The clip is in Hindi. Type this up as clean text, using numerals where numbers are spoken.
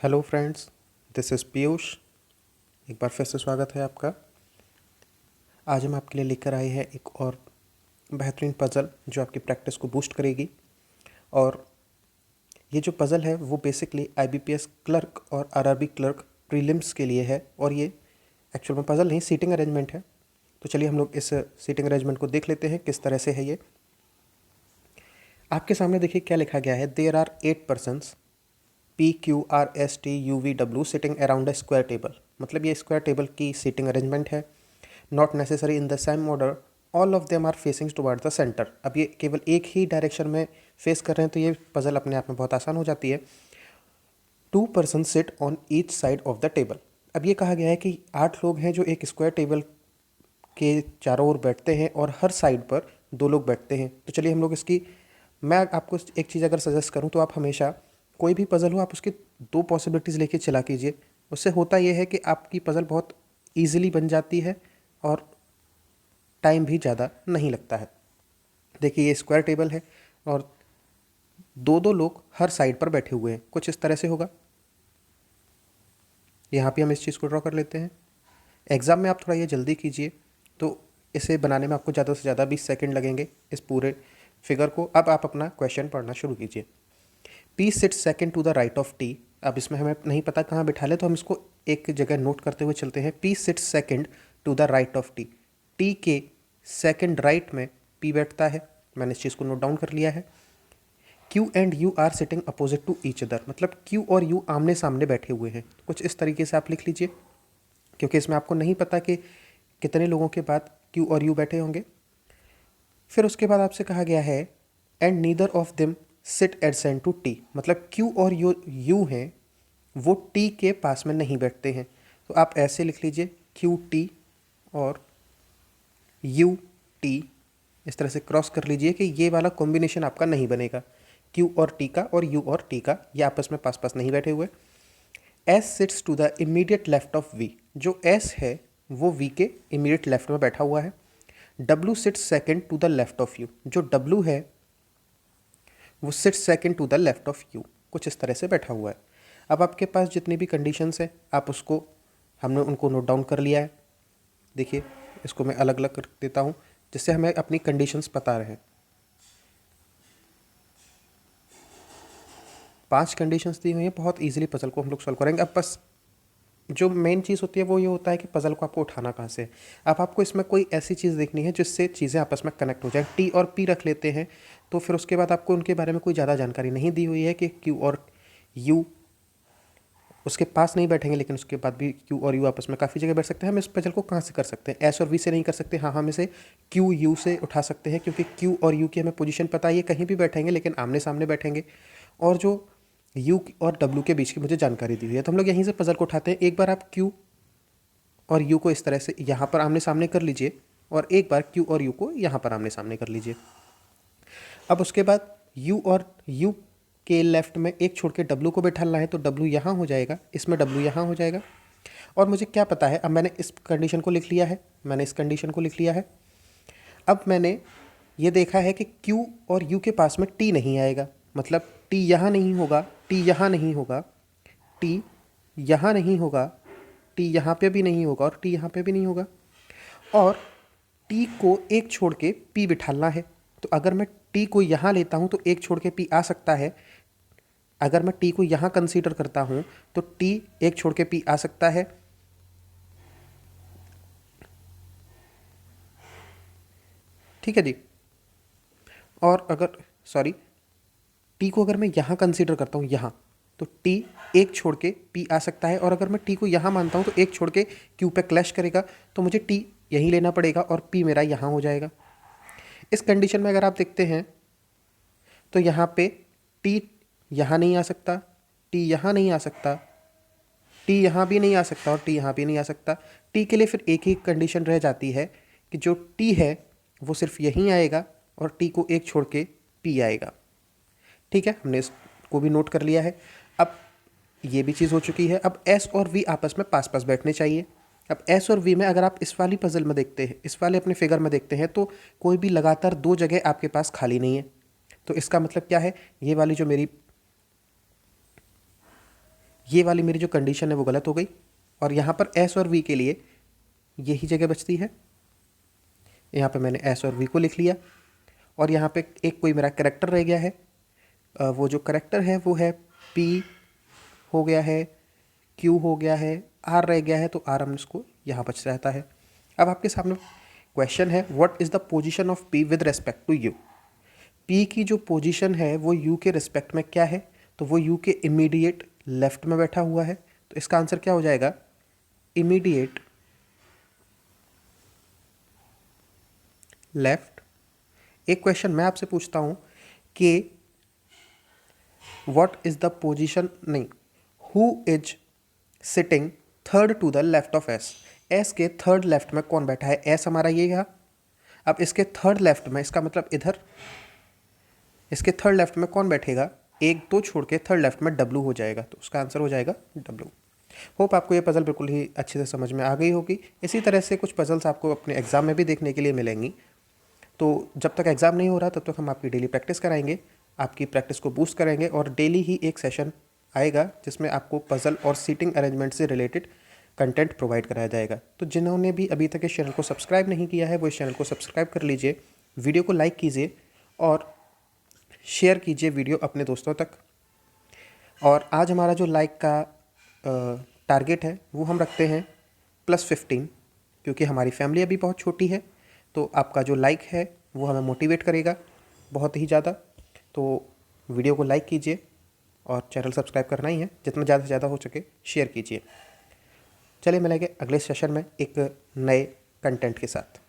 Hello friends, this is Piyush. एक बार फिर से स्वागत है आपका। आज हम आपके लिए लेकर आए हैं एक और बेहतरीन पज़ल जो आपकी प्रैक्टिस को बूस्ट करेगी। और ये जो पज़ल है वो बेसिकली आईबीपीएस क्लर्क और आरआरबी क्लर्क प्रीलिम्स के लिए है। और ये एक्चुअल में पज़ल नहीं, सीटिंग अरेंजमेंट है। तो चलिए हम लोग इस सीटिंग अरेंजमेंट को देख लेते हैं किस तरह से है ये। आपके सामने देखिए क्या लिखा गया है। There are 8 persons PQRSTUVW sitting around a square table. मतलब ये स्क्वायर टेबल की सीटिंग अरेंजमेंट है। Not necessary in the same order, all of them are facing toward the centre. अब ये केवल एक ही डायरेक्शन में फेस कर रहे हैं तो ये पजल अपने आप में बहुत आसान हो जाती है। 2 person sit on each side of the table. अब ये कहा गया है कि 8 लोग हैं जो एक स्क्वायर टेबल के चारों ओर बैठते हैं और हर साइड पर 2 लोग बैठते हैं। तो चलिए हम लोग इसकी, मैं आपको एक चीज़ अगर सजेस्ट करूं तो आप हमेशा कोई भी पज़ल हो आप उसकी 2 पॉसिबिलिटीज़ लेके चला कीजिए। उससे होता यह है कि आपकी पज़ल बहुत ईजिली बन जाती है और टाइम भी ज़्यादा नहीं लगता है। देखिए ये स्क्वायर टेबल है और 2-2 लोग हर साइड पर बैठे हुए हैं। कुछ इस तरह से होगा। यहाँ पे हम इस चीज़ को ड्रॉ कर लेते हैं। एग्ज़ाम में आप थोड़ा ये जल्दी कीजिए तो इसे बनाने में आपको ज़्यादा से ज़्यादा 20 सेकंड लगेंगे इस पूरे फिगर को। अब आप अपना क्वेश्चन पढ़ना शुरू कीजिए। P sit second to the right of T। अब इसमें हमें नहीं पता कहाँ बिठा ले तो हम इसको एक जगह नोट करते हुए चलते हैं। P sit second to the right of T। T के सेकंड राइट में P बैठता है। मैंने इस चीज़ को नोट डाउन कर लिया है। Q and U are sitting opposite to each other. मतलब Q और U आमने सामने बैठे हुए हैं। कुछ इस तरीके से आप लिख लीजिए, क्योंकि इसमें आपको नहीं पता कि कितने लोगों के बाद Q और U बैठे होंगे। फिर उसके बाद आपसे कहा गया है and neither of them sit adjacent to T। मतलब Q और U हैं वो T के पास में नहीं बैठते हैं। तो आप ऐसे लिख लीजिए QT और UT। इस तरह से क्रॉस कर लीजिए कि ये वाला कॉम्बिनेशन आपका नहीं बनेगा। Q और T का और U और T का, ये आपस में पास पास नहीं बैठे हुए। S sits to the immediate left of V। जो S है वो V के इमीडिएट लेफ्ट में बैठा हुआ है। W sits second to the left of U। जो W है वो sit second to the left of U. कुछ इस तरह से बैठा हुआ है। अब आपके पास जितनी भी कंडीशंस हैं आप उसको, हमने उनको नोट डाउन कर लिया है। देखिए इसको मैं अलग अलग कर देता हूँ जिससे हमें अपनी कंडीशंस पता रहे। 5 कंडीशंस दी हुई हैं। बहुत ईजिली पजल को हम लोग सॉल्व करेंगे। अब बस जो मेन चीज़ होती है वो ये होता है कि पजल को आपको उठाना कहाँ से है। अब आपको इसमें कोई ऐसी चीज़ देखनी है जिससे चीज़ें आपस में कनेक्ट हो जाए। टी और पी रख लेते हैं तो फिर उसके बाद आपको उनके बारे में कोई ज़्यादा जानकारी नहीं दी हुई है कि क्यू और यू उसके पास नहीं बैठेंगे, लेकिन उसके बाद भी क्यू और यू आपस में काफ़ी जगह बैठ सकते हैं। हम इस पजल को कहाँ से कर सकते हैं? एस और वी से नहीं कर सकते। हाँ, हम इसे क्यू यू से उठा सकते हैं, क्योंकि क्यू और यू की हमें पोजीशन पता है। ये कहीं भी बैठेंगे लेकिन आमने सामने बैठेंगे। और जो यू और डब्ल्यू के बीच की मुझे जानकारी दी हुई है तो हम लोग यहीं से पजल को उठाते हैं। एक बार आप क्यू और यू को इस तरह से यहाँ पर आमने सामने कर लीजिए और एक बार क्यू और यू को यहाँ पर आमने सामने कर लीजिए। अब उसके बाद यू और यू के लेफ्ट में एक छोड़ के डब्ल्यू को बैठाना है तो डब्ल्यू यहाँ हो जाएगा, इसमें डब्ल्यू यहाँ हो जाएगा। और मुझे क्या पता है, अब मैंने इस कंडीशन को लिख लिया है, मैंने इस कंडीशन को लिख लिया है। अब मैंने ये देखा है कि Q और U के पास में T नहीं आएगा। मतलब T यहाँ नहीं होगा, T यहाँ नहीं होगा, T यहाँ नहीं होगा, T यहाँ पे भी नहीं होगा और T यहाँ पे भी नहीं होगा। और T को एक छोड़ के P बिठाना है। तो अगर मैं T को यहाँ लेता हूँ तो एक छोड़ के P आ सकता है। अगर मैं T को यहाँ कंसीडर करता हूँ तो T एक छोड़ के P आ सकता है। ठीक है जी। और अगर सॉरी, टी को अगर मैं यहाँ कंसीडर करता हूँ यहाँ, तो टी एक छोड़ के पी आ सकता है। और अगर मैं टी को यहाँ मानता हूँ तो एक छोड़ के क्यू पे क्लैश करेगा, तो मुझे टी यहीं लेना पड़ेगा और पी मेरा यहाँ हो जाएगा। इस कंडीशन में अगर आप देखते हैं तो यहाँ पे टी यहाँ नहीं आ सकता, टी यहाँ नहीं आ सकता, टी यहाँ भी नहीं आ सकता और टी यहाँ भी नहीं आ सकता। टी के लिए फिर एक ही कंडीशन रह जाती है कि जो टी है वो सिर्फ यहीं आएगा और टी को एक छोड़ के पी आएगा। ठीक है, हमने इसको भी नोट कर लिया है। अब ये भी चीज़ हो चुकी है। अब एस और वी आपस में पास पास बैठने चाहिए। अब एस और वी में अगर आप इस वाली पजल में देखते हैं, इस वाले अपने फिगर में देखते हैं, तो कोई भी लगातार 2 जगह आपके पास खाली नहीं है। तो इसका मतलब क्या है, ये वाली जो मेरी ये वाली मेरी जो कंडीशन है वो गलत हो गई, और यहाँ पर एस और वी के लिए यही जगह बचती है। यहाँ पे मैंने एस और वी को लिख लिया, और यहाँ पे एक कोई मेरा करैक्टर रह गया है। वो जो करैक्टर है वो है पी हो गया है, क्यू हो गया है, आर रह गया है, तो आर हम इसको यहाँ बच रहता है। अब आपके सामने क्वेश्चन है, what is the position of P with respect to U. P की जो पोजीशन है वो यू के रिस्पेक्ट में क्या है, तो वो यू के इमीडिएट लेफ्ट में बैठा हुआ है। तो इसका आंसर क्या हो जाएगा, इमीडिएट लेफ्ट। एक क्वेश्चन मैं आपसे पूछता हूँ कि व्हाट इज़ द पोजीशन, नहीं, who is sitting third to the left of S. S के थर्ड लेफ्ट में कौन बैठा है, एस हमारा ये है। अब इसके थर्ड लेफ्ट में, इसका मतलब इधर इसके थर्ड लेफ्ट में कौन बैठेगा, एक दो छोड़ के थर्ड लेफ्ट में डब्लू हो जाएगा, तो उसका आंसर हो जाएगा डब्लू। होप आपको ये पज़ल बिल्कुल ही अच्छे से समझ में आ गई होगी। इसी तरह से कुछ पज़ल्स आपको अपने एग्ज़ाम में भी देखने के लिए मिलेंगी। तो जब तक एग्ज़ाम नहीं हो रहा तब तक हम आपकी डेली प्रैक्टिस कराएंगे, आपकी प्रैक्टिस को बूस्ट करेंगे, और डेली ही एक सेशन आएगा जिसमें आपको पज़ल और सीटिंग अरेंजमेंट से रिलेटेड कंटेंट प्रोवाइड कराया जाएगा। तो जिन्होंने भी अभी तक इस चैनल को सब्सक्राइब नहीं किया है वो इस चैनल को सब्सक्राइब कर लीजिए, वीडियो को लाइक कीजिए और शेयर कीजिए वीडियो अपने दोस्तों तक। और आज हमारा जो लाइक का टारगेट है वो हम रखते हैं +15, क्योंकि हमारी फैमिली अभी बहुत छोटी है। तो आपका जो लाइक है वो हमें मोटिवेट करेगा बहुत ही ज़्यादा। तो वीडियो को लाइक कीजिए और चैनल सब्सक्राइब करना ही है, जितना ज़्यादा से ज़्यादा हो सके शेयर कीजिए। चलिए मिलेंगे अगले सेशन में एक नए कंटेंट के साथ।